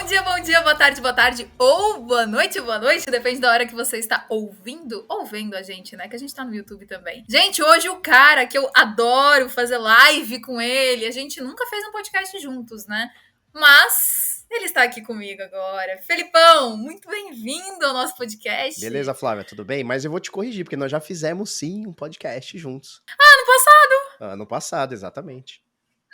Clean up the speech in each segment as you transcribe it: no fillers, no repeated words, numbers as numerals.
bom dia, boa tarde, ou boa noite, depende da hora que você está ouvindo ou vendo a gente, né? Que a gente tá no YouTube também. Gente, hoje o cara que eu adoro fazer live com ele, a gente nunca fez um podcast juntos, né? Mas ele está aqui comigo agora. Felipão, muito bem-vindo ao nosso podcast. Beleza, Flávia, tudo bem? Mas eu vou te corrigir, porque nós já fizemos sim um podcast juntos. Ano passado. Ano passado, exatamente.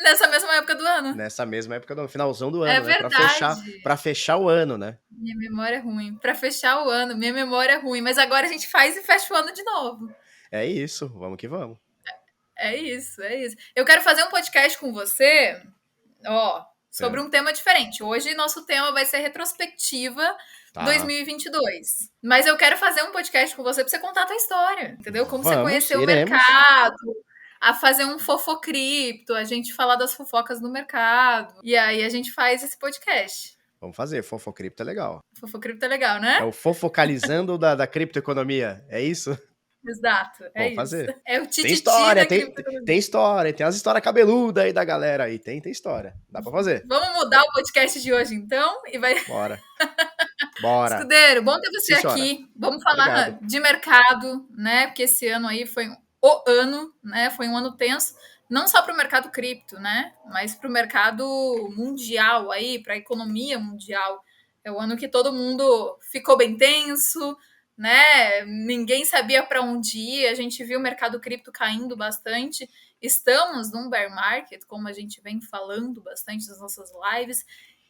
Nessa mesma época do ano. Nessa mesma época do ano, finalzão do ano, É né? verdade. Pra fechar o ano, né? Minha memória é ruim. Pra fechar o ano, minha memória é ruim. Mas agora a gente faz e fecha o ano de novo. É isso, vamos que vamos. É isso, é isso. Eu quero fazer um podcast com você, sobre um tema diferente. Hoje nosso tema vai ser retrospectiva 2022. Mas eu quero fazer um podcast com você pra você contar a tua história, entendeu? Como você conheceu o mercado, a fazer um fofocripto, a gente falar das fofocas no mercado. E aí a gente faz esse podcast. Vamos fazer, Fofocripto é legal. Fofocripto é legal, né? É o fofocalizando da criptoeconomia, é isso? Exato, é Vamos fazer. É o tititi tem história, da criptoeconomia. Tem história, tem umas histórias cabeludas aí da galera aí, tem história, dá pra fazer. Vamos mudar o podcast de hoje então? E vai... Bora. Bora. Escudeiro, bom ter você aqui. Vamos falar de mercado, né? Porque esse ano aí foi o ano, né? Foi um ano tenso, não só para o mercado cripto, né? Mas para o mercado mundial aí, para a economia mundial. É o ano que todo mundo ficou bem tenso, né? Ninguém sabia para onde ir. A gente viu o mercado cripto caindo bastante. Estamos num bear market, como a gente vem falando bastante nas nossas lives.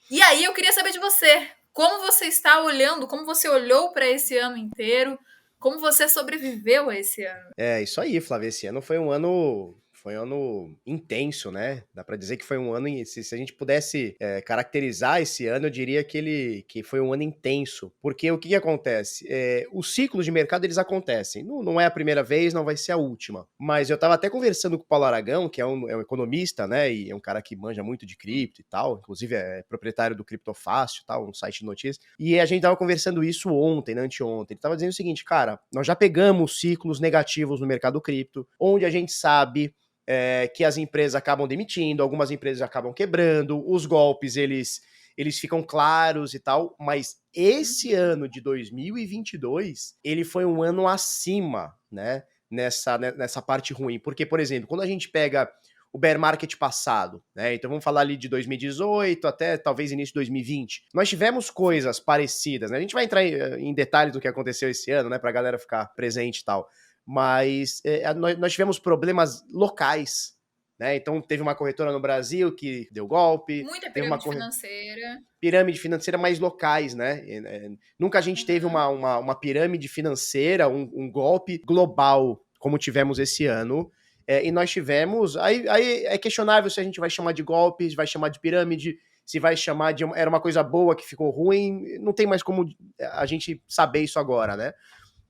E aí eu queria saber de você. Como você está olhando, como você olhou para esse ano inteiro, como você sobreviveu a esse ano? É, isso aí, Flávia, esse ano foi um ano intenso, né? Dá pra dizer que foi um ano, se a gente pudesse caracterizar esse ano, eu diria que foi um ano intenso, porque o que acontece? Os ciclos de mercado, eles acontecem, não é a primeira vez, não vai ser a última, mas eu tava até conversando com o Paulo Aragão, que é um economista, né, e é um cara que manja muito de cripto e tal, inclusive é proprietário do Criptofácil, tal, um site de notícias, e a gente tava conversando isso ontem, né, anteontem, ele tava dizendo o seguinte, cara, nós já pegamos ciclos negativos no mercado cripto, onde a gente sabe que as empresas acabam demitindo, algumas empresas acabam quebrando, os golpes, eles ficam claros e tal, mas esse ano de 2022, ele foi um ano acima, né, nessa parte ruim, porque, por exemplo, quando a gente pega o bear market passado, né, então vamos falar ali de 2018 até talvez início de 2020, nós tivemos coisas parecidas, né, a gente vai entrar em detalhes do que aconteceu esse ano, né, pra galera ficar presente e tal, mas nós tivemos problemas locais, né? Então teve uma corretora no Brasil que deu golpe. Muita pirâmide financeira. Pirâmide financeira mais locais, né? Nunca a gente teve uma pirâmide financeira, um golpe global como tivemos esse ano. E nós tivemos... Aí é questionável se a gente vai chamar de golpe, se vai chamar de pirâmide, se vai chamar de... Era uma coisa boa que ficou ruim. Não tem mais como a gente saber isso agora, né?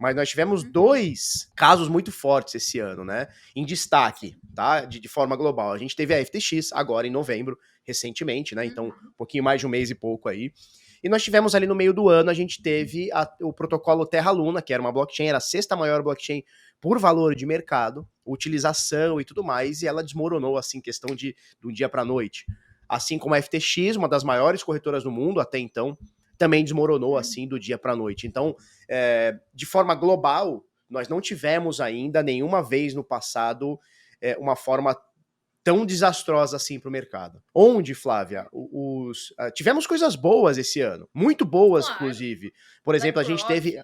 Mas nós tivemos 2 casos muito fortes esse ano, né? Em destaque, tá? De forma global. A gente teve a FTX agora em novembro, recentemente, né? Então, um pouquinho mais de um mês e pouco aí. E nós tivemos ali no meio do ano, a gente teve o protocolo Terra Luna, que era uma blockchain, era a 6ª maior blockchain por valor de mercado, utilização e tudo mais, e ela desmoronou, assim, questão de um dia para noite. Assim como a FTX, uma das maiores corretoras do mundo até então, também desmoronou assim do dia para a noite. Então, de forma global, nós não tivemos ainda nenhuma vez no passado uma forma tão desastrosa assim para o mercado. Onde, Flávia, tivemos coisas boas esse ano, muito boas, claro. Inclusive. Por exemplo, a gente teve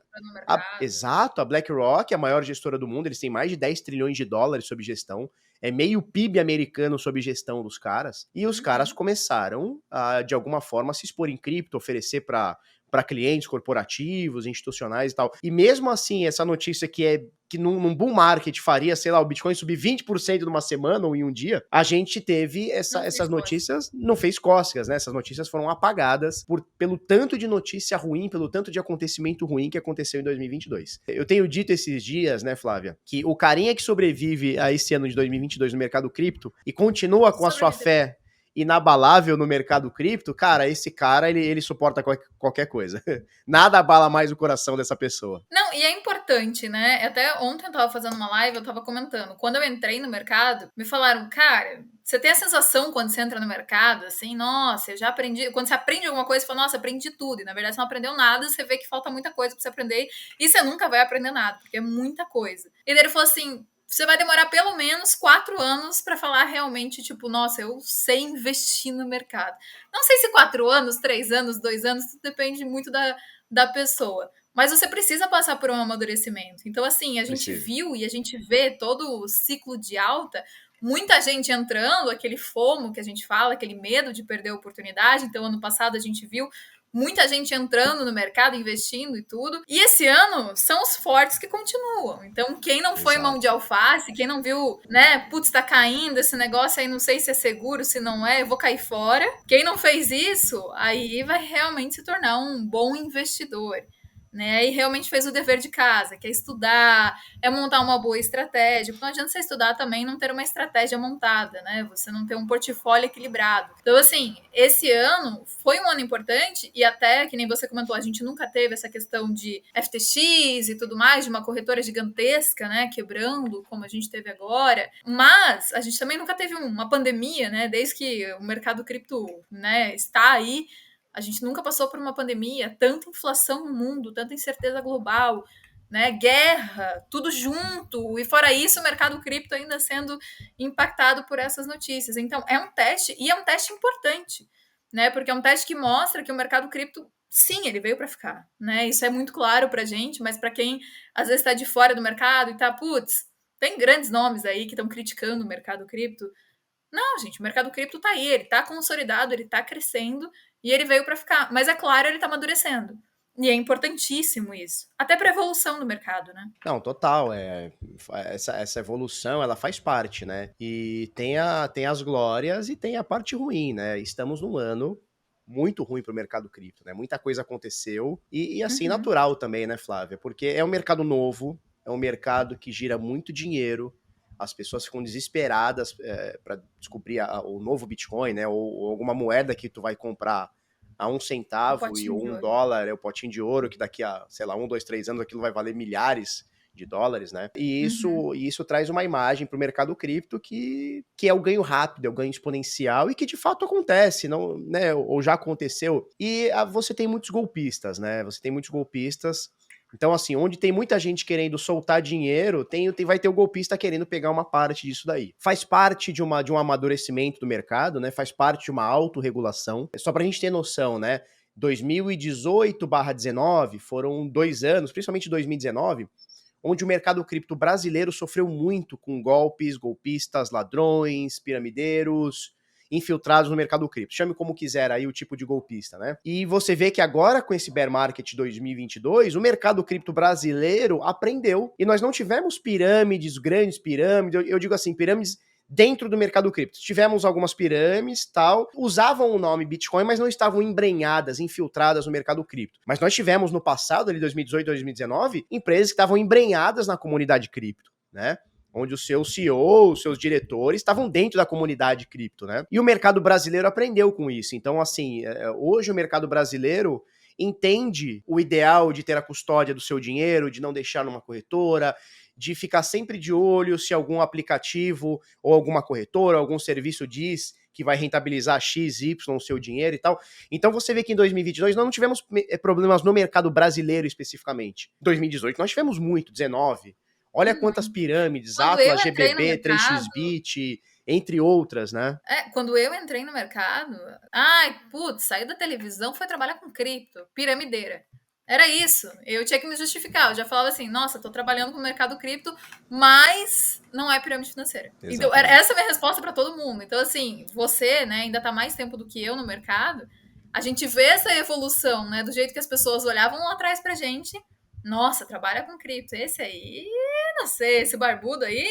a BlackRock, a maior gestora do mundo, eles têm mais de 10 trilhões de dólares sob gestão, é meio PIB americano sob gestão dos caras, e os caras começaram a, de alguma forma, se expor em cripto, oferecer para clientes corporativos, institucionais e tal. E mesmo assim, essa notícia que num bull market faria, sei lá, o Bitcoin subir 20% numa semana ou em um dia, a gente teve essas notícias, não fez cócegas, né? Essas notícias foram apagadas pelo tanto de notícia ruim, pelo tanto de acontecimento ruim que aconteceu em 2022. Eu tenho dito esses dias, né, Flávia, que o carinha que sobrevive a esse ano de 2022 no mercado cripto e continua com a sua fé inabalável no mercado cripto, cara, esse cara, ele suporta qualquer coisa. Nada abala mais o coração dessa pessoa. Não, e é importante, né? Até ontem eu tava fazendo uma live, eu tava comentando. Quando eu entrei no mercado, me falaram, cara, você tem a sensação quando você entra no mercado, assim, nossa, eu já aprendi. Quando você aprende alguma coisa, você fala, nossa, aprendi tudo. E na verdade você não aprendeu nada, você vê que falta muita coisa pra você aprender. E você nunca vai aprender nada, porque é muita coisa. E daí ele falou assim: você vai demorar pelo menos 4 anos para falar realmente, tipo, nossa, eu sei investir no mercado. Não sei se 4 anos, 3 anos, 2 anos, tudo depende muito da pessoa. Mas você precisa passar por um amadurecimento. Então, assim, a gente Precisa. viu e a gente vê todo o ciclo de alta, muita gente entrando, aquele FOMO que a gente fala, aquele medo de perder a oportunidade. Então, ano passado a gente viu muita gente entrando no mercado, investindo e tudo. E esse ano são os fortes que continuam. Então, quem não foi mão de Exato. alface, quem não viu, né, putz, tá caindo esse negócio aí, não sei se é seguro, se não é, eu vou cair fora. Quem não fez isso, aí vai realmente se tornar um bom investidor. Né, e realmente fez o dever de casa, que é estudar, é montar uma boa estratégia. Porque não adianta você estudar também e não ter uma estratégia montada, né? Você não ter um portfólio equilibrado. Então, assim, esse ano foi um ano importante, e até, que nem você comentou, a gente nunca teve essa questão de FTX e tudo mais, de uma corretora gigantesca, né? Quebrando, como a gente teve agora. Mas a gente também nunca teve uma pandemia, né? Desde que o mercado cripto, né, está aí. A gente nunca passou por uma pandemia, tanta inflação no mundo, tanta incerteza global, né? Guerra, tudo junto. E fora isso, o mercado cripto ainda sendo impactado por essas notícias. Então, é um teste, e é um teste importante, né? Porque é um teste que mostra que o mercado cripto, sim, ele veio para ficar, né? Isso é muito claro para gente, mas para quem às vezes está de fora do mercado e tá, putz, tem grandes nomes aí que estão criticando o mercado cripto. Não, gente, o mercado cripto tá aí, ele tá consolidado, ele tá crescendo e ele veio para ficar. Mas é claro, ele tá amadurecendo. E é importantíssimo isso. Até para evolução do mercado, né? Não, total. Essa evolução, ela faz parte, né? E tem as glórias e tem a parte ruim, né? Estamos num ano muito ruim para o mercado cripto, né? Muita coisa aconteceu e assim, Uhum. natural também, né, Flávia? Porque é um mercado novo, é um mercado que gira muito dinheiro, as pessoas ficam desesperadas para descobrir o novo Bitcoin, né? Ou alguma moeda que tu vai comprar a um O centavo e potinho ou de um ouro. dólar é o potinho de ouro, que daqui a, sei lá, 1, 2, 3 anos aquilo vai valer milhares de dólares, né? E Uhum. isso traz uma imagem para o mercado cripto que é o ganho rápido, é o ganho exponencial e que de fato acontece, não, né? Ou já aconteceu. E você tem muitos golpistas, né? Você tem muitos golpistas. Então, assim, onde tem muita gente querendo soltar dinheiro, vai ter o golpista querendo pegar uma parte disso daí. Faz parte de um amadurecimento do mercado, né? Faz parte de uma autorregulação. Só pra gente ter noção, né? 2018/19 foram 2 anos, principalmente 2019, onde o mercado cripto brasileiro sofreu muito com golpes, golpistas, ladrões, piramideiros, infiltrados no mercado cripto. Chame como quiser aí o tipo de golpista, né? E você vê que agora, com esse bear market 2022, o mercado cripto brasileiro aprendeu e nós não tivemos pirâmides, grandes pirâmides, eu digo assim, pirâmides dentro do mercado cripto. Tivemos algumas pirâmides, tal, usavam o nome Bitcoin, mas não estavam embrenhadas, infiltradas no mercado cripto. Mas nós tivemos no passado, ali 2018, 2019, empresas que estavam embrenhadas na comunidade cripto, né? Onde os seus CEOs, os seus diretores estavam dentro da comunidade cripto, né? E o mercado brasileiro aprendeu com isso. Então, assim, hoje o mercado brasileiro entende o ideal de ter a custódia do seu dinheiro, de não deixar numa corretora, de ficar sempre de olho se algum aplicativo ou alguma corretora, algum serviço diz que vai rentabilizar X, Y o seu dinheiro e tal. Então você vê que em 2022 nós não tivemos problemas no mercado brasileiro especificamente. Em 2018 nós tivemos muito, 19. Olha quantas Uhum. pirâmides, Quando eu Atlas, entrei no GBB, mercado, 3xBit, entre outras, né? quando eu entrei no mercado, ai, putz, saí da televisão, foi trabalhar com cripto, piramideira. Era isso. Eu tinha que me justificar. Eu já falava assim, nossa, tô trabalhando com o mercado cripto, mas não é pirâmide financeira. Então, essa é Exatamente. a minha resposta para todo mundo. Então, assim, você, né, ainda tá mais tempo do que eu no mercado, a gente vê essa evolução, né, do jeito que as pessoas olhavam lá atrás pra gente. Nossa, trabalha com cripto. Esse aí, não sei, esse barbudo aí,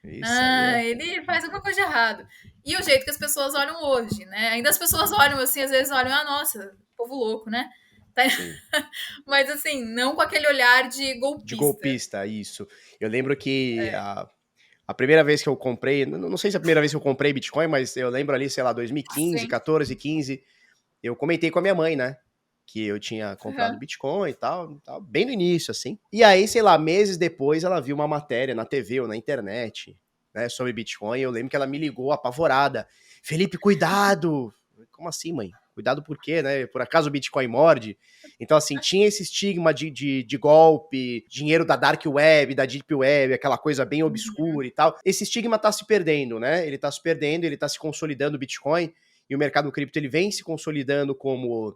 Isso aí é. ele faz alguma coisa de errado. E o jeito que as pessoas olham hoje, né? Ainda as pessoas olham assim, às vezes olham, ah, nossa, povo louco, né? Tá. Sim. Mas assim, não com aquele olhar de De golpista. golpista, isso. Eu lembro que É. a A primeira vez que eu comprei, não sei se é a primeira vez que eu comprei Bitcoin, mas eu lembro ali, sei lá, 2015, Sim. 14, 15, eu comentei com a minha mãe, né? Que eu tinha comprado Aham. Bitcoin e tal, bem no início, assim. E aí, sei lá, meses depois, ela viu uma matéria na TV ou na internet, né, sobre Bitcoin. Eu lembro que ela me ligou apavorada. Felipe, cuidado! Como assim, mãe? Cuidado por quê, né? Por acaso o Bitcoin morde? Então, assim, tinha esse estigma de golpe, dinheiro da Dark Web, da Deep Web, aquela coisa bem obscura e tal. Esse estigma tá se perdendo, né? Ele tá se perdendo, ele tá se consolidando o Bitcoin. E o mercado cripto, ele vem se consolidando como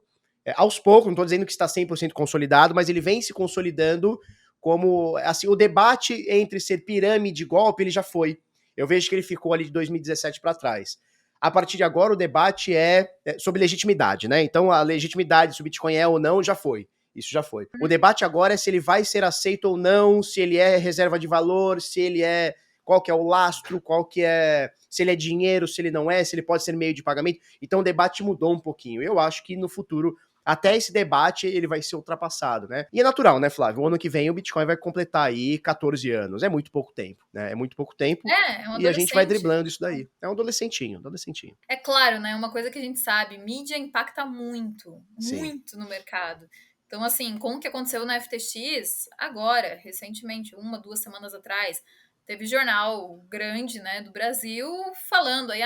aos poucos, não estou dizendo que está 100% consolidado, mas ele vem se consolidando como, assim, o debate entre ser pirâmide e golpe, ele já foi. Eu vejo que ele ficou ali de 2017 para trás. A partir de agora, o debate é sobre legitimidade, né? Então, a legitimidade, se o Bitcoin é ou não, já foi. Isso já foi. O debate agora é se ele vai ser aceito ou não, se ele é reserva de valor, se ele é... Qual que é o lastro, qual que é... Se ele é dinheiro, se ele não é, se ele pode ser meio de pagamento. Então, o debate mudou um pouquinho. Eu acho que no futuro até esse debate ele vai ser ultrapassado, né? E é natural, né, Flávio? O ano que vem o Bitcoin vai completar aí 14 anos. É muito pouco tempo, né? É muito pouco tempo. É um E a gente vai adolescente. driblando isso daí. É um adolescentinho, adolescentinho. É claro, né? Uma coisa que a gente sabe, mídia impacta muito, Sim. muito no mercado. Então, assim, com o que aconteceu na FTX, agora, recentemente, 1, 2 semanas atrás, teve jornal grande, né, do Brasil falando aí,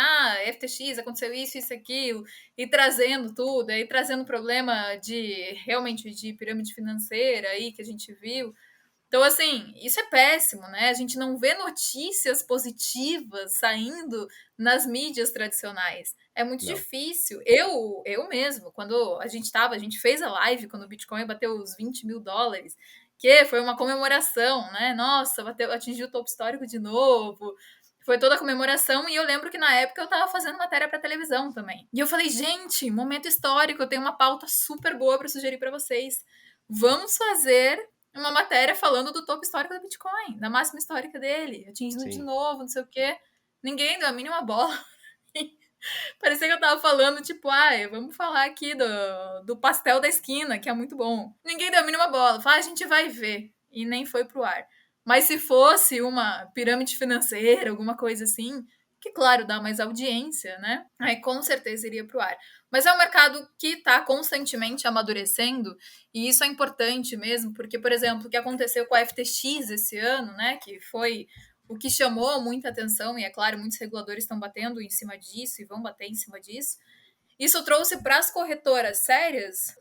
FTX, aconteceu isso, aquilo, e trazendo tudo, aí trazendo problema realmente, de pirâmide financeira aí que a gente viu. Então, assim, isso é péssimo, né? A gente não vê notícias positivas saindo nas mídias tradicionais. É muito Não. difícil. Eu mesmo, quando a gente fez a live quando o Bitcoin bateu os US$ 20.000, que foi uma comemoração, né? Nossa, atingiu o topo histórico de novo. Foi toda a comemoração, e eu lembro que na época eu tava fazendo matéria pra televisão também. E eu falei, gente, momento histórico, eu tenho uma pauta super boa pra sugerir pra vocês. Vamos fazer uma matéria falando do topo histórico do Bitcoin, da máxima histórica dele, atingindo de Sim. novo, não sei o quê. Ninguém deu a mínima bola. Parecia que eu tava falando, tipo, vamos falar aqui do pastel da esquina, que é muito bom. Ninguém deu a mínima bola. Fala, a gente vai ver. E nem foi pro ar. Mas se fosse uma pirâmide financeira, alguma coisa assim, que claro, dá mais audiência, né? Aí com certeza iria pro ar. Mas é um mercado que está constantemente amadurecendo, e isso é importante mesmo, porque, por exemplo, o que aconteceu com a FTX esse ano, né, que foi o que chamou muita atenção, e é claro, muitos reguladores estão batendo em cima disso e vão bater em cima disso. Isso trouxe para as corretoras sérias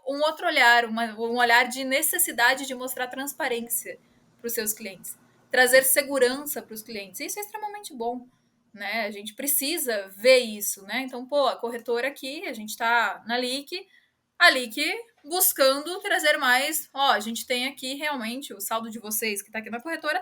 um outro olhar, um olhar de necessidade de mostrar transparência para os seus clientes, trazer segurança para os clientes. Isso é extremamente bom, né? A gente precisa ver isso, né? Então, a corretora aqui, a gente está na LIC, a LIC buscando trazer mais. A gente tem aqui realmente o saldo de vocês que está aqui na corretora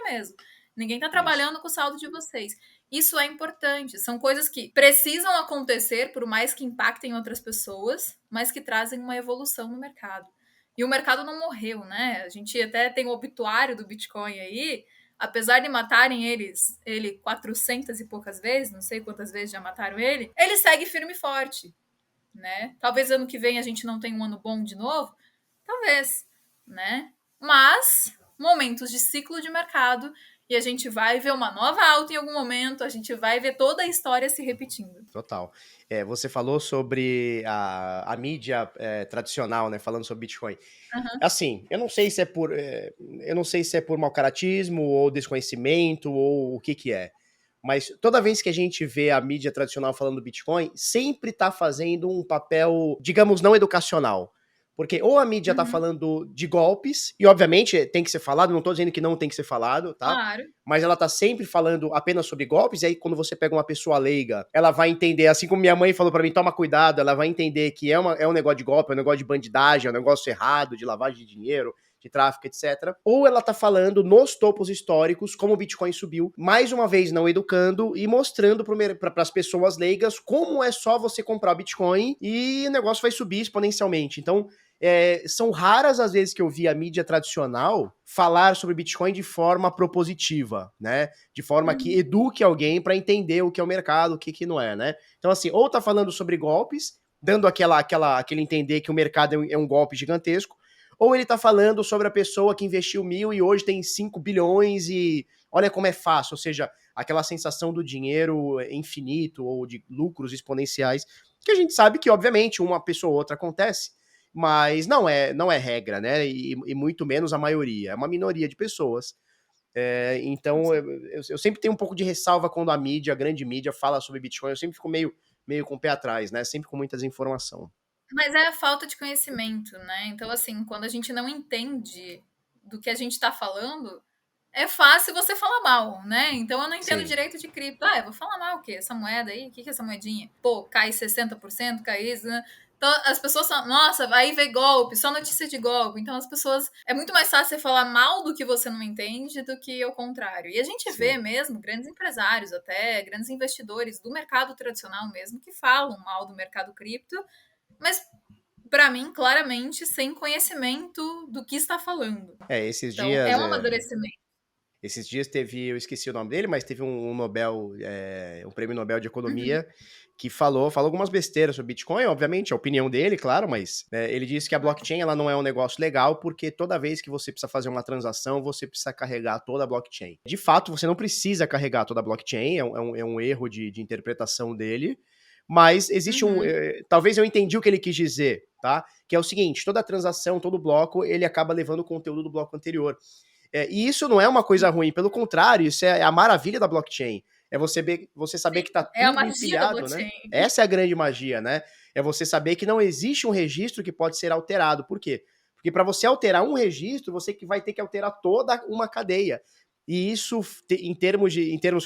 mesmo. Ninguém está trabalhando com o saldo de vocês. Isso é importante. São coisas que precisam acontecer, por mais que impactem outras pessoas, mas que trazem uma evolução no mercado. E o mercado não morreu, né? A gente até tem o obituário do Bitcoin aí. Apesar de matarem ele 400 e poucas vezes, não sei quantas vezes já mataram ele segue firme e forte, né? Talvez ano que vem a gente não tenha um ano bom de novo, talvez, né? Mas momentos de ciclo de mercado, e a gente vai ver uma nova alta em algum momento, a gente vai ver toda a história se repetindo. Total. Você falou sobre a mídia tradicional, né? Falando sobre Bitcoin. Uhum. Assim, eu não sei se é por mau caratismo ou desconhecimento ou o que que é. Mas toda vez que a gente vê a mídia tradicional falando do Bitcoin, sempre tá fazendo um papel, digamos, não educacional. Porque ou a mídia tá Uhum. falando de golpes, e obviamente tem que ser falado, não tô dizendo que não tem que ser falado, tá? Claro. Mas ela tá sempre falando apenas sobre golpes, e aí quando você pega uma pessoa leiga, ela vai entender, assim como minha mãe falou pra mim, toma cuidado, ela vai entender que é um negócio de golpe, é um negócio de bandidagem, é um negócio errado, de lavagem de dinheiro, de tráfico, etc. Ou ela tá falando nos topos históricos como o Bitcoin subiu, mais uma vez não educando e mostrando para as pessoas leigas como é só você comprar o Bitcoin e o negócio vai subir exponencialmente. Então, são raras as vezes que eu vi a mídia tradicional falar sobre Bitcoin de forma propositiva, né? De forma que eduque alguém para entender o que é o mercado, o que que não é, né? Então, assim, ou tá falando sobre golpes, dando aquele entender que o mercado é um golpe gigantesco, ou ele tá falando sobre a pessoa que investiu 1.000 e hoje tem 5 bilhões e olha como é fácil, ou seja, aquela sensação do dinheiro infinito ou de lucros exponenciais, que a gente sabe que, obviamente, uma pessoa ou outra acontece, mas não é regra, né? E muito menos a maioria, é uma minoria de pessoas. Então, eu sempre tenho um pouco de ressalva quando a grande mídia, fala sobre Bitcoin, eu sempre fico meio com o pé atrás, né? Sempre com muita desinformação. Mas é a falta de conhecimento, né? Então, assim, quando a gente não entende do que a gente está falando, é fácil você falar mal, né? Então eu não entendo Sim. direito de cripto. Ah, eu vou falar mal o quê? Essa moeda aí? O que é essa moedinha? Pô, cai 60%, cai isso, né? Então as pessoas falam, nossa, aí vem golpe, só notícia de golpe. Então as pessoas. É muito mais fácil você falar mal do que você não entende do que o contrário. E a gente vê Sim. mesmo grandes empresários, até grandes investidores do mercado tradicional mesmo, que falam mal do mercado cripto, mas para mim, claramente, sem conhecimento do que está falando. Esses Então, é dias, um amadurecimento. esses dias teve, eu esqueci o nome dele, mas teve um Nobel, um prêmio Nobel de Uhum. Economia, que falou algumas besteiras sobre Bitcoin, obviamente, a opinião dele, claro, mas ele disse que a blockchain ela não é um negócio legal, porque toda vez que você precisa fazer uma transação, você precisa carregar toda a blockchain. De fato, você não precisa carregar toda a blockchain, é um erro de interpretação dele, mas existe Uhum. talvez eu entendi o que ele quis dizer, tá? Que é o seguinte, toda transação, todo bloco, ele acaba levando o conteúdo do bloco anterior. E isso não é uma coisa ruim, pelo contrário, isso é a maravilha da blockchain. É você saber que está É a tudo magia da empilhado, né? blockchain. Essa é a grande magia, né? É você saber que não existe um registro que pode ser alterado. Por quê? Porque para você alterar um registro, você que vai ter que alterar toda uma cadeia. E isso, em termos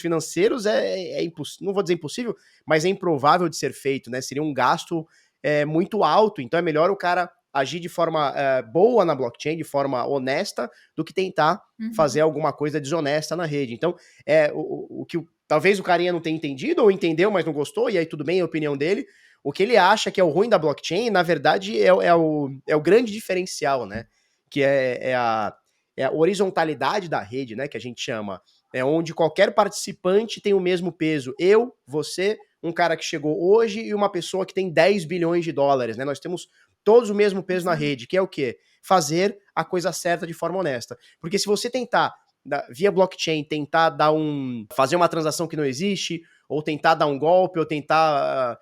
financeiros, é impossível. Não vou dizer impossível, mas é improvável de ser feito, né? Seria um gasto muito alto. Então é melhor o cara agir de forma boa na blockchain, de forma honesta, do que tentar fazer Uhum. alguma coisa desonesta na rede. Então, o que talvez o carinha não tenha entendido, ou entendeu, mas não gostou, e aí tudo bem, é a opinião dele. O que ele acha que é o ruim da blockchain, na verdade, é o grande diferencial, né? Que é a horizontalidade da rede, né? Que a gente chama. É onde qualquer participante tem o mesmo peso. Eu, você, um cara que chegou hoje e uma pessoa que tem 10 bilhões de dólares, né? Nós temos todos o mesmo peso na Exato. rede, que é o quê? Fazer a coisa certa de forma honesta. Porque se você tentar, via blockchain, tentar fazer uma transação que não existe, ou tentar dar um golpe, ou tentar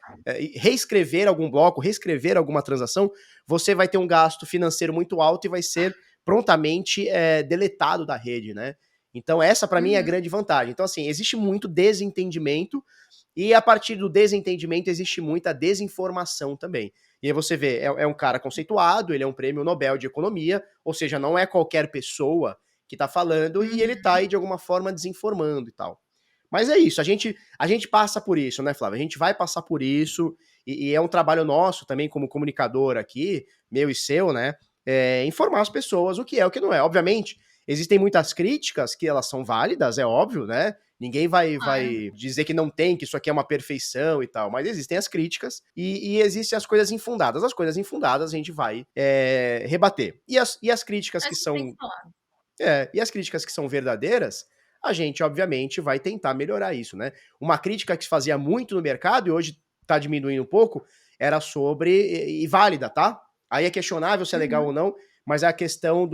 reescrever algum bloco, reescrever alguma transação, você vai ter um gasto financeiro muito alto e vai ser prontamente deletado da rede, né? Então essa para mim é a Uhum. grande vantagem. Então assim, existe muito desentendimento e a partir do desentendimento existe muita desinformação também. E aí você vê, um cara conceituado, ele é um prêmio Nobel de Economia, ou seja, não é qualquer pessoa que tá falando e ele tá Uhum. aí de alguma forma desinformando e tal. Mas é isso, a gente passa por isso, né, Flávio? A gente vai passar por isso e é um trabalho nosso também como comunicador aqui, meu e seu, né? Informar as pessoas o que é, o que não é. Obviamente, existem muitas críticas que elas são válidas, é óbvio, né? Ninguém Claro. vai dizer que não tem, que isso aqui é uma perfeição e tal, mas existem as críticas e existem as coisas infundadas. As coisas infundadas a gente vai rebater. E as críticas A que gente tem que são falar. verdadeiras, a gente, obviamente, vai tentar melhorar isso, né? Uma crítica que se fazia muito no mercado e hoje está diminuindo um pouco era sobre, e válida, tá? Aí é questionável se é legal ou Uhum. não, mas é a questão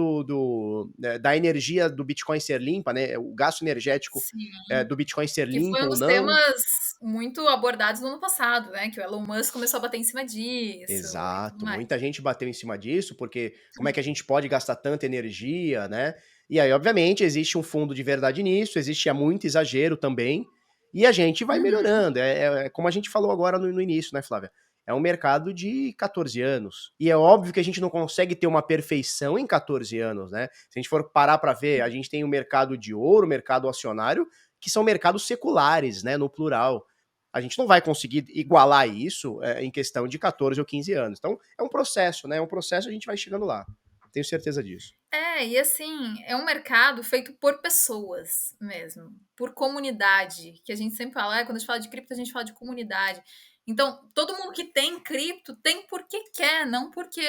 da energia do Bitcoin ser limpa, né? O gasto energético Sim. do Bitcoin ser Que foi limpo um ou dos não. temas muito abordados no ano passado, né? Que o Elon Musk começou a bater em cima disso e tudo Exato, mais. muita gente bateu em cima disso, porque como é que a gente pode gastar tanta energia, né? E aí, obviamente, existe um fundo de verdade nisso, existe muito exagero também, e a gente vai Uhum. melhorando. É como a gente falou agora no início, né, Flávia? É um mercado de 14 anos. E é óbvio que a gente não consegue ter uma perfeição em 14 anos, né? Se a gente for parar para ver, a gente tem o mercado de ouro, o mercado acionário, que são mercados seculares, né, no plural. A gente não vai conseguir igualar isso em questão de 14 ou 15 anos. Então, é um processo, né? É um processo, a gente vai chegando lá. Tenho certeza disso. E assim, é um mercado feito por pessoas mesmo, por comunidade, que a gente sempre fala, quando a gente fala de cripto, a gente fala de comunidade. Então, todo mundo que tem cripto tem porque quer, não porque,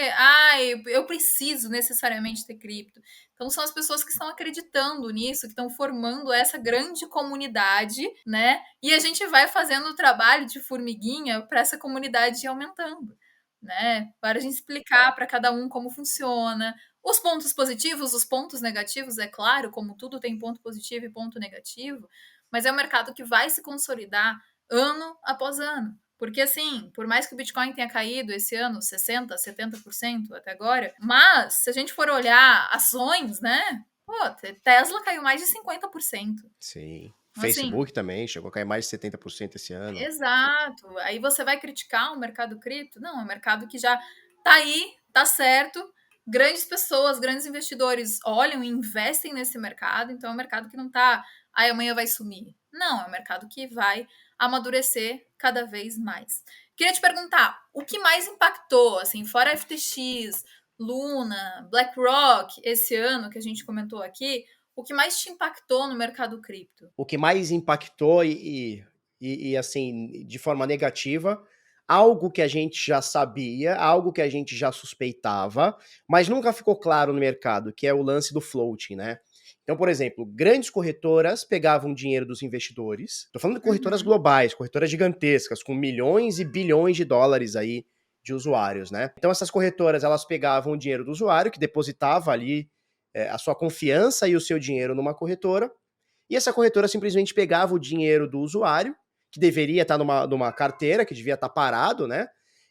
eu preciso necessariamente ter cripto. Então, são as pessoas que estão acreditando nisso, que estão formando essa grande comunidade, né? E a gente vai fazendo o trabalho de formiguinha para essa comunidade ir aumentando, né? Para a gente explicar para cada um como funciona, Os pontos positivos, os pontos negativos, é claro, como tudo tem ponto positivo e ponto negativo, mas é um mercado que vai se consolidar ano após ano. Porque, assim, por mais que o Bitcoin tenha caído esse ano 60%, 70% até agora, mas se a gente for olhar ações, né? Pô, Tesla caiu mais de 50%. Sim. Então, assim, Facebook também chegou a cair mais de 70% esse ano. exato. Aí você vai criticar o mercado cripto? Não, é um mercado que já tá aí, tá certo. Grandes pessoas, grandes investidores olham e investem nesse mercado, então é um mercado que não tá, aí amanhã vai sumir. Não, é um mercado que vai amadurecer cada vez mais. Queria te perguntar, o que mais impactou, assim, fora FTX, Luna, BlackRock, esse ano que a gente comentou aqui, o que mais te impactou no mercado cripto? O que mais impactou assim, de forma negativa, algo que a gente já sabia, algo que a gente já suspeitava, mas nunca ficou claro no mercado, que é o lance do floating, né? Então, por exemplo, grandes corretoras pegavam dinheiro dos investidores. Estou falando de corretoras Uhum. globais, corretoras gigantescas, com milhões e bilhões de dólares aí de usuários, né? Então, essas corretoras, elas pegavam o dinheiro do usuário, que depositava ali a sua confiança e o seu dinheiro numa corretora, e essa corretora simplesmente pegava o dinheiro do usuário, que deveria estar numa carteira, que devia estar parado, né?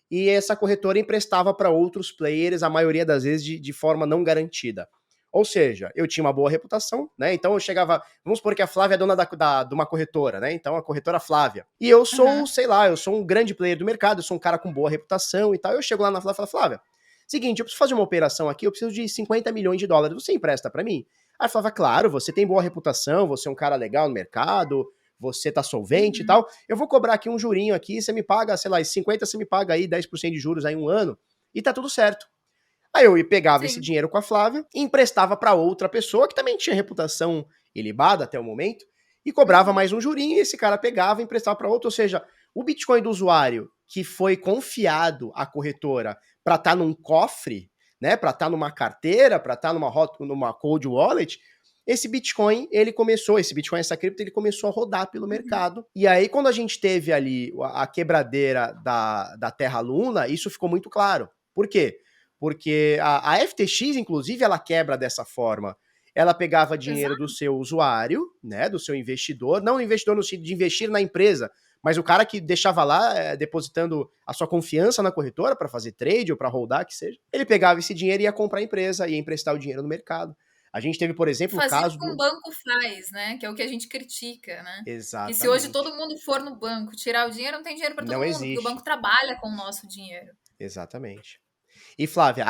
E essa corretora emprestava para outros players, a maioria das vezes de forma não garantida. Ou seja, eu tinha uma boa reputação, né? Então eu chegava. Vamos supor que a Flávia é dona de uma corretora, né? Então a corretora Flávia. E eu sou, Uhum. sei lá, eu sou um grande player do mercado, eu sou um cara com boa reputação e tal. Eu chego lá na Flávia e falo, Flávia, seguinte, eu preciso fazer uma operação aqui, eu preciso de 50 milhões de dólares. Você empresta para mim? Aí eu falava, claro, você tem boa reputação, você é um cara legal no mercado, você tá solvente e Uhum. tal. Eu vou cobrar aqui um jurinho aqui, você me paga, sei lá, 50, você me paga aí 10% de juros aí um ano, e tá tudo certo. Aí eu pegava esse Sim. dinheiro com a Flávia e emprestava para outra pessoa que também tinha reputação ilibada até o momento e cobrava Uhum. mais um jurinho e esse cara pegava e emprestava para outro, ou seja, o Bitcoin do usuário que foi confiado à corretora para estar num cofre, né, para estar numa carteira, para estar numa cold wallet, esse Bitcoin, essa cripto, ele começou a rodar pelo Uhum. mercado. E aí, quando a gente teve ali a quebradeira da Terra Luna, isso ficou muito claro. Por quê? Porque a FTX, inclusive, ela quebra dessa forma. Ela pegava dinheiro do Exato. seu usuário, né, do seu investidor, não o investidor no sentido de investir na empresa, mas o cara que deixava lá depositando a sua confiança na corretora para fazer trade ou para holdar, que seja. Ele pegava esse dinheiro e ia comprar a empresa, ia emprestar o dinheiro no mercado. A gente teve, por exemplo, o Fazer o caso que um do. banco faz, né? Que é o que a gente critica, né? Que se hoje todo Exatamente. mundo for no banco tirar o dinheiro, não tem dinheiro para todo Não mundo, porque o existe. banco trabalha com o nosso dinheiro. Exatamente. E Flávia,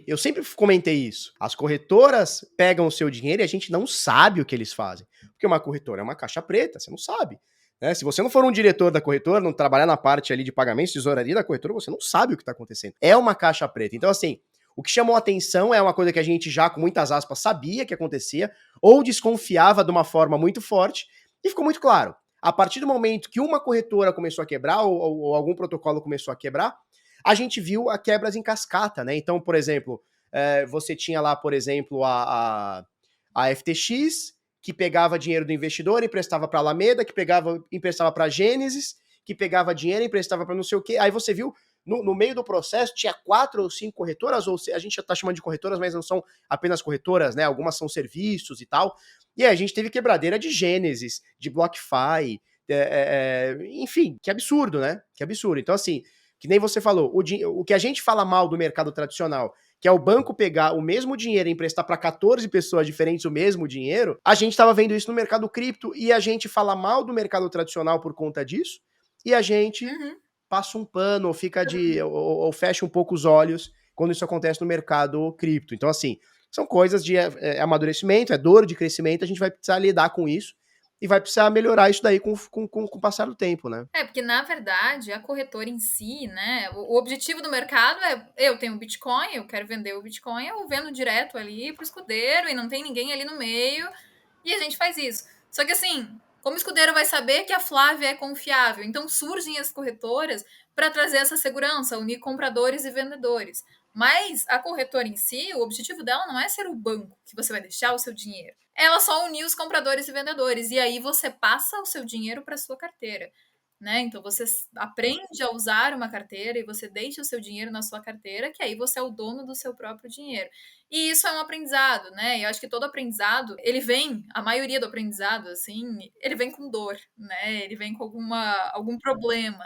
eu sempre comentei isso. As corretoras pegam o seu dinheiro e a gente não sabe o que eles fazem. Porque uma corretora é uma caixa preta, você não sabe. Né? Se você não for um diretor da corretora, não trabalhar na parte ali de pagamentos, tesouraria da corretora, você não sabe o que está acontecendo. É uma caixa preta. Então, assim, o que chamou a atenção é uma coisa que a gente já, com muitas aspas, sabia que acontecia, ou desconfiava de uma forma muito forte, e ficou muito claro. A partir do momento que uma corretora começou a quebrar, ou algum protocolo começou a quebrar, a gente viu a quebras em cascata, né? Então, por exemplo, você tinha lá, por exemplo, a FTX, que pegava dinheiro do investidor, emprestava para Alameda, que emprestava para Gênesis, que pegava dinheiro, emprestava para não sei o quê. Aí você viu, no meio do processo, tinha 4 ou 5 corretoras, ou a gente já está chamando de corretoras, mas não são apenas corretoras, né? Algumas são serviços e tal. E aí a gente teve quebradeira de Gênesis, de BlockFi, enfim, que absurdo, né? Que absurdo. Então, assim, que nem você falou, o que a gente fala mal do mercado tradicional, que é o banco pegar o mesmo dinheiro e emprestar para 14 pessoas diferentes o mesmo dinheiro, a gente estava vendo isso no mercado cripto e a gente fala mal do mercado tradicional por conta disso e a gente Uhum. passa um pano ou ou fecha um pouco os olhos quando isso acontece no mercado cripto. Então, assim, são coisas de amadurecimento, é dor de crescimento, a gente vai precisar lidar com isso e vai precisar melhorar isso daí com o passar do tempo, né? É, porque na verdade a corretora em si, né? O objetivo do mercado é eu tenho Bitcoin, eu quero vender o Bitcoin, eu vendo direto ali pro escudeiro e não tem ninguém ali no meio e a gente faz isso. Só que assim, como o escudeiro vai saber que a Flávia é confiável? Então surgem as corretoras para trazer essa segurança, unir compradores e vendedores. Mas a corretora em si, o objetivo dela não é ser o banco que você vai deixar o seu dinheiro. Ela só unir os compradores e vendedores e aí você passa o seu dinheiro para sua carteira. né? Então você aprende a usar uma carteira e você deixa o seu dinheiro na sua carteira, que aí você é o dono do seu próprio dinheiro. E isso é um aprendizado, né? E eu acho que todo aprendizado, ele vem, a maioria do aprendizado, assim, ele vem com dor, né? Ele vem com algum problema,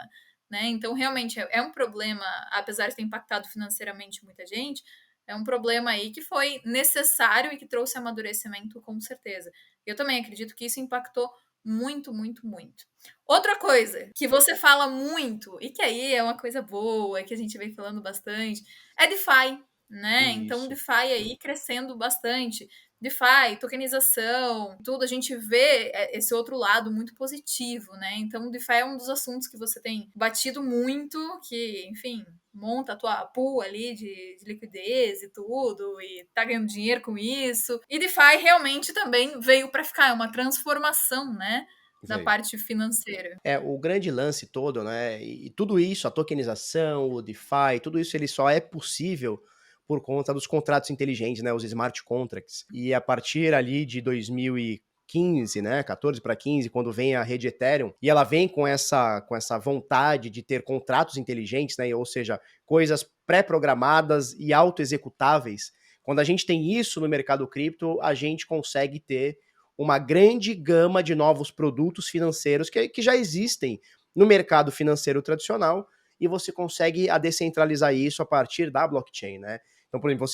né? Então, realmente, é um problema, apesar de ter impactado financeiramente muita gente, é um problema aí que foi necessário e que trouxe amadurecimento, com certeza. Eu também acredito que isso impactou muito, muito, muito. Outra coisa que você fala muito, e que aí é uma coisa boa, que a gente vem falando bastante, é DeFi, né? Então, Isso. DeFi aí crescendo bastante. DeFi, tokenização, tudo, a gente vê esse outro lado muito positivo, né? Então, DeFi é um dos assuntos que você tem batido muito, que, enfim, monta a tua pool ali de liquidez e tudo, e tá ganhando dinheiro com isso. E DeFi realmente também veio para ficar, é uma transformação, né? Da Veio. parte financeira. O grande lance todo, né? E tudo isso, a tokenização, o DeFi, tudo isso ele só é possível por conta dos contratos inteligentes, né? Os smart contracts. E a partir ali de 2015, né? 14 para 15, quando vem a rede Ethereum, e ela vem com essa vontade de ter contratos inteligentes, né? Ou seja, coisas pré-programadas e auto-executáveis. Quando a gente tem isso no mercado cripto, a gente consegue ter uma grande gama de novos produtos financeiros que já existem no mercado financeiro tradicional e você consegue descentralizar isso a partir da blockchain, né? Então, por exemplo,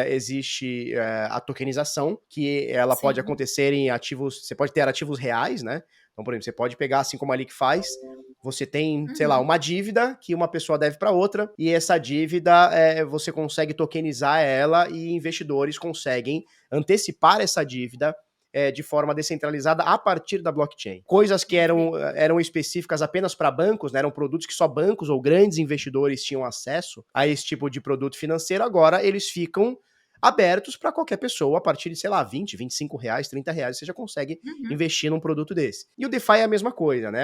existe a tokenização, que ela pode Sim. acontecer em ativos, você pode ter ativos reais, né? Então, por exemplo, você pode pegar, assim como a Lick faz, você tem, sei lá, Uhum. uma dívida que uma pessoa deve para outra, e essa dívida você consegue tokenizar ela e investidores conseguem antecipar essa dívida de forma descentralizada a partir da blockchain. Coisas que eram específicas apenas para bancos, né, eram produtos que só bancos ou grandes investidores tinham acesso a esse tipo de produto financeiro, agora eles ficam abertos para qualquer pessoa, a partir de, sei lá, 20, 25 reais, 30 reais, você já consegue Uhum. investir num produto desse. E o DeFi é a mesma coisa, né?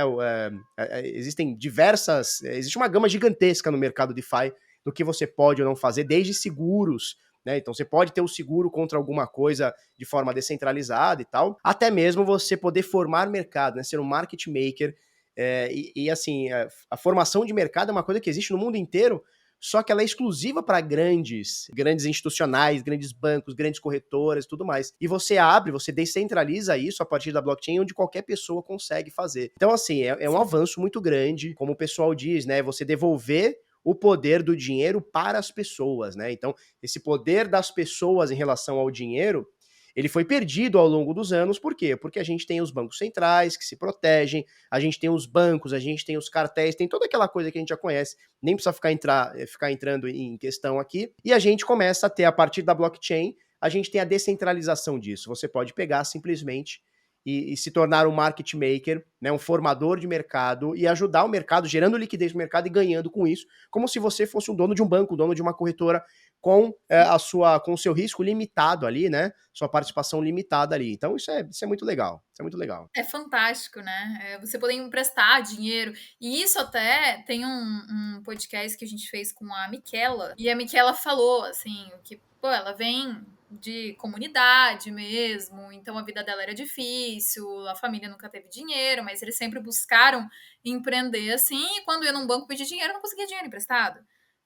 Existe uma gama gigantesca no mercado DeFi do que você pode ou não fazer, desde seguros, né? Então você pode ter o seguro contra alguma coisa de forma descentralizada e tal, até mesmo você poder formar mercado, né? Ser um market maker. Assim, a formação de mercado é uma coisa que existe no mundo inteiro, só que ela é exclusiva para grandes institucionais, grandes bancos, grandes corretoras e tudo mais. E você descentraliza isso a partir da blockchain, onde qualquer pessoa consegue fazer. Então, assim, é um avanço muito grande, como o pessoal diz, né? Você devolver o poder do dinheiro para as pessoas, né? Então, esse poder das pessoas em relação ao dinheiro, ele foi perdido ao longo dos anos, por quê? Porque a gente tem os bancos centrais que se protegem, a gente tem os bancos, a gente tem os cartéis, tem toda aquela coisa que a gente já conhece, nem precisa ficar entrando em questão aqui, e a gente começa a ter, a partir da blockchain, a gente tem a descentralização disso. Você pode pegar simplesmente e se tornar um market maker, né, um formador de mercado e ajudar o mercado, gerando liquidez no mercado e ganhando com isso, como se você fosse um dono de um banco, dono de uma corretora com com o seu risco limitado ali, né, sua participação limitada ali. Então isso é muito legal, isso é muito legal. É fantástico, né? Você poder emprestar dinheiro. E isso até tem um podcast que a gente fez com a Michela. E a Michela falou, assim, que, pô, ela vem de comunidade mesmo, então a vida dela era difícil, a família nunca teve dinheiro, mas eles sempre buscaram empreender assim, e quando ia num banco pedir dinheiro, não conseguia dinheiro emprestado,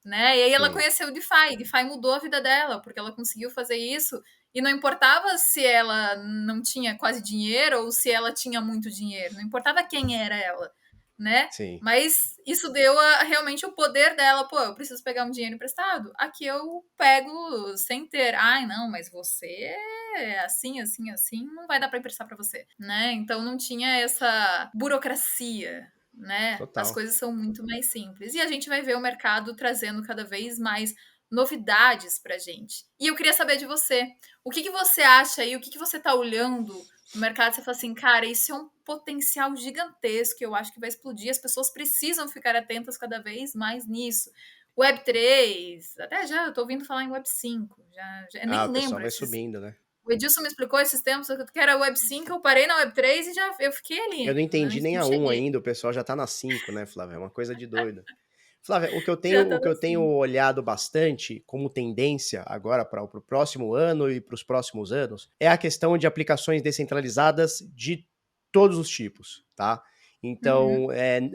né? E aí ela Sim. conheceu o DeFi, DeFi mudou a vida dela, porque ela conseguiu fazer isso e não importava se ela não tinha quase dinheiro ou se ela tinha muito dinheiro, não importava quem era ela, né? Sim. Mas isso deu realmente o poder dela. Pô, eu preciso pegar um dinheiro emprestado. Aqui eu pego sem ter. Ai, não, mas você é assim, assim, assim, não vai dar para emprestar para você, né? Então não tinha essa burocracia, né? As Total. coisas são muito mais simples. E a gente vai ver o mercado trazendo cada vez mais novidades pra gente. E eu queria saber de você. O que você acha aí? O que você tá olhando no mercado? Você fala assim, cara, isso é um potencial gigantesco que eu acho que vai explodir. As pessoas precisam ficar atentas cada vez mais nisso. Web3, até já eu tô ouvindo falar em Web5. Já nem O pessoal lembro vai esses. subindo, né? O Edilson me explicou esses tempos que era Web5, eu parei na Web3 e já eu fiquei Eu ali. não entendi nem Não a 1 cheguei. ainda, o pessoal já tá na 5, né, Flávia? É uma coisa de doido. Flávia, Já o tá que eu tenho assim. olhado bastante como tendência agora para o próximo ano e para os próximos anos é a questão de aplicações descentralizadas de todos os tipos, tá? Então,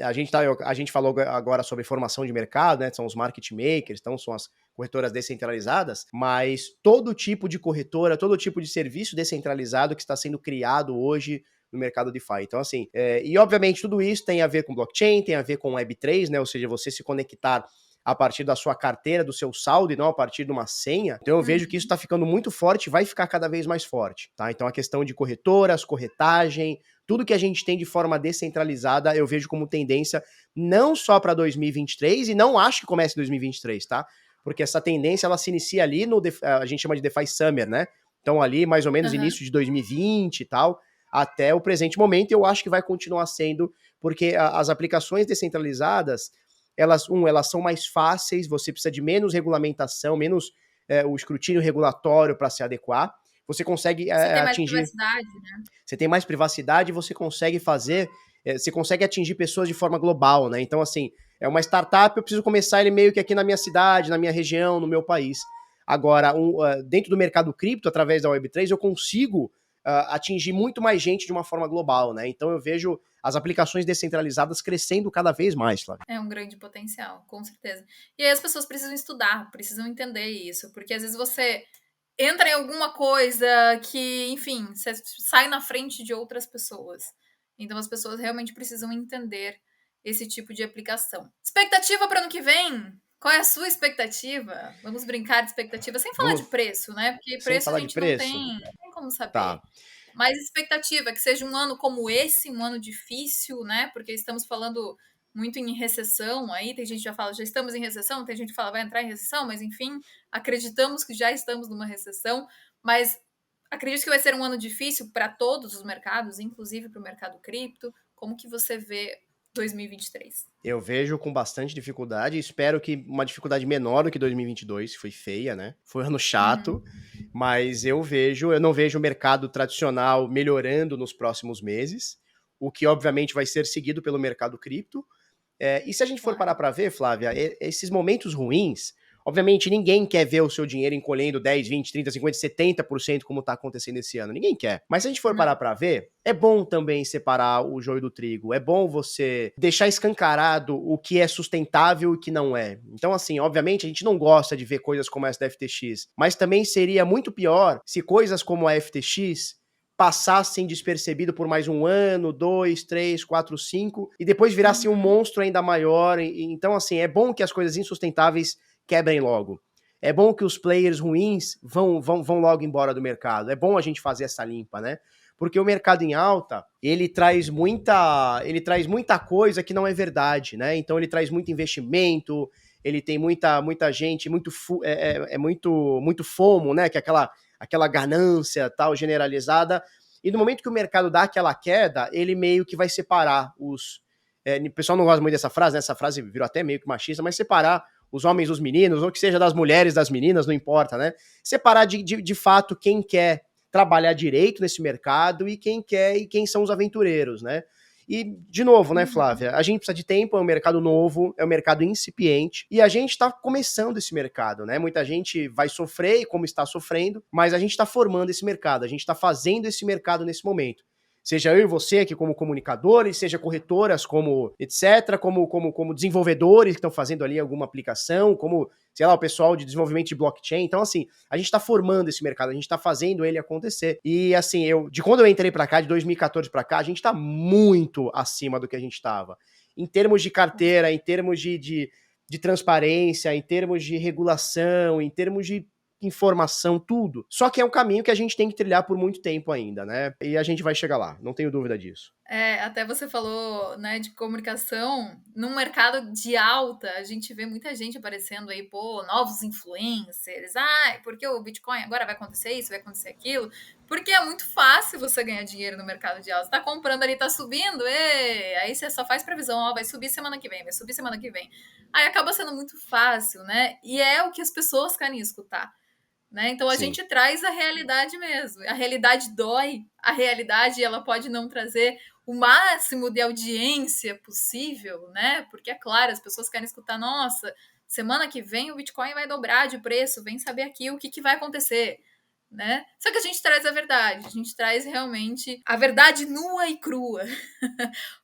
a gente falou agora sobre formação de mercado, né? São os market makers, então são as corretoras descentralizadas, mas todo tipo de corretora, todo tipo de serviço descentralizado que está sendo criado hoje no mercado DeFi. Então, assim, e obviamente tudo isso tem a ver com blockchain, tem a ver com Web3, né? Ou seja, você se conectar a partir da sua carteira, do seu saldo e não a partir de uma senha. Então eu vejo que isso está ficando muito forte e vai ficar cada vez mais forte, tá? Então a questão de corretoras, corretagem, tudo que a gente tem de forma descentralizada, eu vejo como tendência não só para 2023 e não acho que comece em 2023, tá? Porque essa tendência ela se inicia ali no a gente chama de DeFi Summer, né? Então ali mais ou menos início de 2020 e tal, até o presente momento, eu acho que vai continuar sendo, porque as aplicações descentralizadas, elas são mais fáceis, você precisa de menos regulamentação, menos o escrutínio regulatório para se adequar. Você consegue você tem mais atingir. Privacidade, né? Você tem mais privacidade, você consegue fazer. Você consegue atingir pessoas de forma global, né? Então, assim, é uma startup, eu preciso começar ele meio que aqui na minha cidade, na minha região, no meu país. Agora, dentro do mercado cripto, através da Web3, eu consigo atingir muito mais gente de uma forma global, né? Então eu vejo as aplicações descentralizadas crescendo cada vez mais, Flávio. É um grande potencial, com certeza. E aí as pessoas precisam estudar, precisam entender isso, porque às vezes você entra em alguma coisa que, enfim, você sai na frente de outras pessoas. Então as pessoas realmente precisam entender esse tipo de aplicação. Expectativa para ano que vem? Qual é a sua expectativa? Vamos brincar de expectativa, sem falar de preço, né? Porque Sem preço a falar de gente não preço? tem como saber. Tá. Mas expectativa, que seja um ano como esse, um ano difícil, né? Porque estamos falando muito em recessão aí, tem gente que já fala, já estamos em recessão, tem gente que fala, vai entrar em recessão, mas enfim, acreditamos que já estamos numa recessão, mas acredito que vai ser um ano difícil para todos os mercados, inclusive para o mercado cripto. Como que você vê 2023? Eu vejo com bastante dificuldade, espero que uma dificuldade menor do que 2022, foi feia, né? Foi um ano chato, mas eu não vejo o mercado tradicional melhorando nos próximos meses, o que obviamente vai ser seguido pelo mercado cripto. E se a gente for parar para ver, Flávia, esses momentos ruins, obviamente ninguém quer ver o seu dinheiro encolhendo 10, 20, 30, 50, 70% como está acontecendo esse ano. Ninguém quer. Mas se a gente for parar para ver, é bom também separar o joio do trigo. É bom você deixar escancarado o que é sustentável e o que não é. Então, assim, obviamente a gente não gosta de ver coisas como essa da FTX, mas também seria muito pior se coisas como a FTX passassem despercebido por mais um ano, 2, 3, 4, 5, e depois virasse um monstro ainda maior. Então, assim, é bom que as coisas insustentáveis quebrem logo. É bom que os players ruins vão logo embora do mercado. É bom a gente fazer essa limpa, né? Porque o mercado em alta, ele traz muita coisa que não é verdade, né? Então ele traz muito investimento, ele tem muita gente, muito FOMO, né? Que é aquela ganância tal generalizada. E no momento que o mercado dá aquela queda, ele meio que vai separar os. O pessoal não gosta muito dessa frase, né? Essa frase virou até meio que machista, mas separar os homens dos meninos, ou que seja das mulheres das meninas, não importa, né? Separar de fato quem quer trabalhar direito nesse mercado e quem são os aventureiros, né? E, de novo, né, Flávia, a gente precisa de tempo, é um mercado novo, é um mercado incipiente, e a gente está começando esse mercado, né? Muita gente vai sofrer, como está sofrendo, mas a gente está formando esse mercado, a gente está fazendo esse mercado nesse momento. Seja eu e você aqui como comunicadores, seja corretoras como etc., como desenvolvedores que estão fazendo ali alguma aplicação, como, sei lá, o pessoal de desenvolvimento de blockchain. Então, assim, a gente está formando esse mercado, a gente está fazendo ele acontecer. E, assim, de quando eu entrei para cá, de 2014 para cá, a gente está muito acima do que a gente estava. Em termos de carteira, em termos de transparência, em termos de regulação, em termos de informação, tudo. Só que é um caminho que a gente tem que trilhar por muito tempo ainda, né? E a gente vai chegar lá, não tenho dúvida disso. Até você falou, né, de comunicação. Num mercado de alta, a gente vê muita gente aparecendo aí, pô, novos influencers. Porque o Bitcoin agora vai acontecer isso, vai acontecer aquilo. Porque é muito fácil você ganhar dinheiro no mercado de alta. Você tá comprando ali, tá subindo, aí você só faz previsão, ó, vai subir semana que vem, vai subir semana que vem. Aí acaba sendo muito fácil, né? E é o que as pessoas querem escutar. Né? Então a Sim. gente traz a realidade mesmo. A realidade dói, a realidade ela pode não trazer o máximo de audiência possível, né? Porque é claro, as pessoas querem escutar, nossa, semana que vem o Bitcoin vai dobrar de preço, vem saber aqui o que vai acontecer. né? Só que a gente traz a verdade, a gente traz realmente a verdade nua e crua.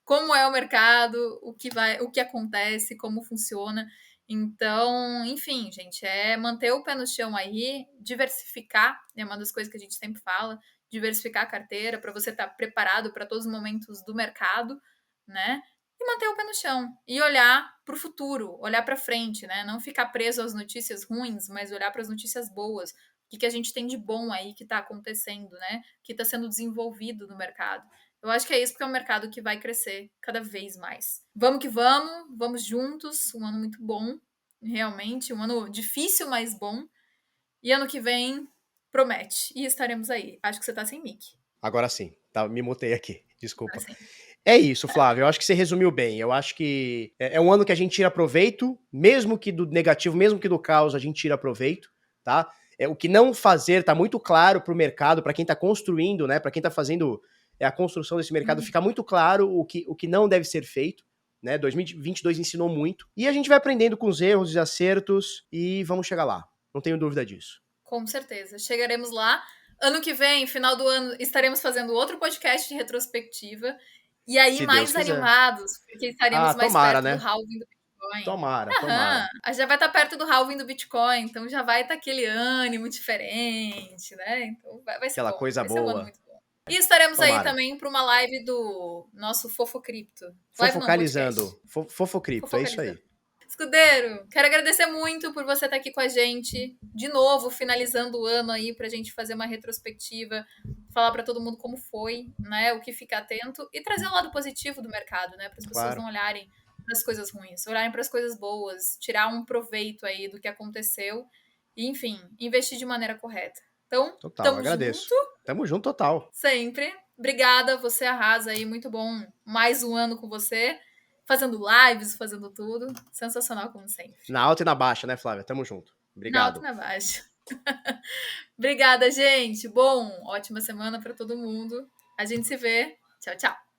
Como é o mercado, o que acontece, como funciona. Então, enfim, gente, é manter o pé no chão aí, diversificar, é uma das coisas que a gente sempre fala, diversificar a carteira para você estar preparado para todos os momentos do mercado, né? E manter o pé no chão e olhar para o futuro, olhar para frente, né? Não ficar preso às notícias ruins, mas olhar para as notícias boas. O que a gente tem de bom aí que está acontecendo, né? Que está sendo desenvolvido no mercado. Eu acho que é isso, porque é um mercado que vai crescer cada vez mais. Vamos que vamos juntos. Um ano muito bom, realmente. Um ano difícil, mas bom. E ano que vem promete. E estaremos aí. Acho que você tá sem mic. Agora sim, tá, me mutei aqui, desculpa. Assim. É isso, Flávio, eu acho que você resumiu bem. Eu acho que é um ano que a gente tira proveito, mesmo que do negativo, mesmo que do caos, a gente tira proveito, tá? O que não fazer tá muito claro pro mercado, para quem tá construindo, né, para quem tá fazendo a construção desse mercado, fica muito claro o que não deve ser feito, né? 2022 ensinou muito. E a gente vai aprendendo com os erros e acertos e vamos chegar lá. Não tenho dúvida disso. Com certeza. Chegaremos lá. Ano que vem, final do ano, estaremos fazendo outro podcast de retrospectiva. E aí, Se Deus mais quiser. animados, porque estaremos mais Tomara, perto né? do halving do Bitcoin. Tomara. Já vai estar perto do halving do Bitcoin, então já vai estar aquele ânimo diferente, né? Então vai ser Aquela bom, coisa vai ser um ano boa. muito bom. E estaremos aí Tomara. também para uma live do nosso Fofocripto. Live não, Fofocalizando. podcast. Fofocripto, é isso aí. Escudeiro, quero agradecer muito por você estar aqui com a gente. De novo, finalizando o ano aí pra gente fazer uma retrospectiva, falar pra todo mundo como foi, né? O que ficar atento e trazer o lado positivo do mercado, né? Para as pessoas Claro. não olharem para as coisas ruins, olharem para as coisas boas, tirar um proveito aí do que aconteceu e, enfim, investir de maneira correta. Então, Total, tamo agradeço. junto. Tamo junto total. Sempre. Obrigada, você arrasa aí, muito bom. Mais um ano com você, fazendo lives, fazendo tudo. Sensacional, como sempre. Na alta e na baixa, né, Flávia? Tamo junto. Na alta Obrigado. e na baixa. Obrigada, gente. Bom, ótima semana para todo mundo. A gente se vê. Tchau, tchau.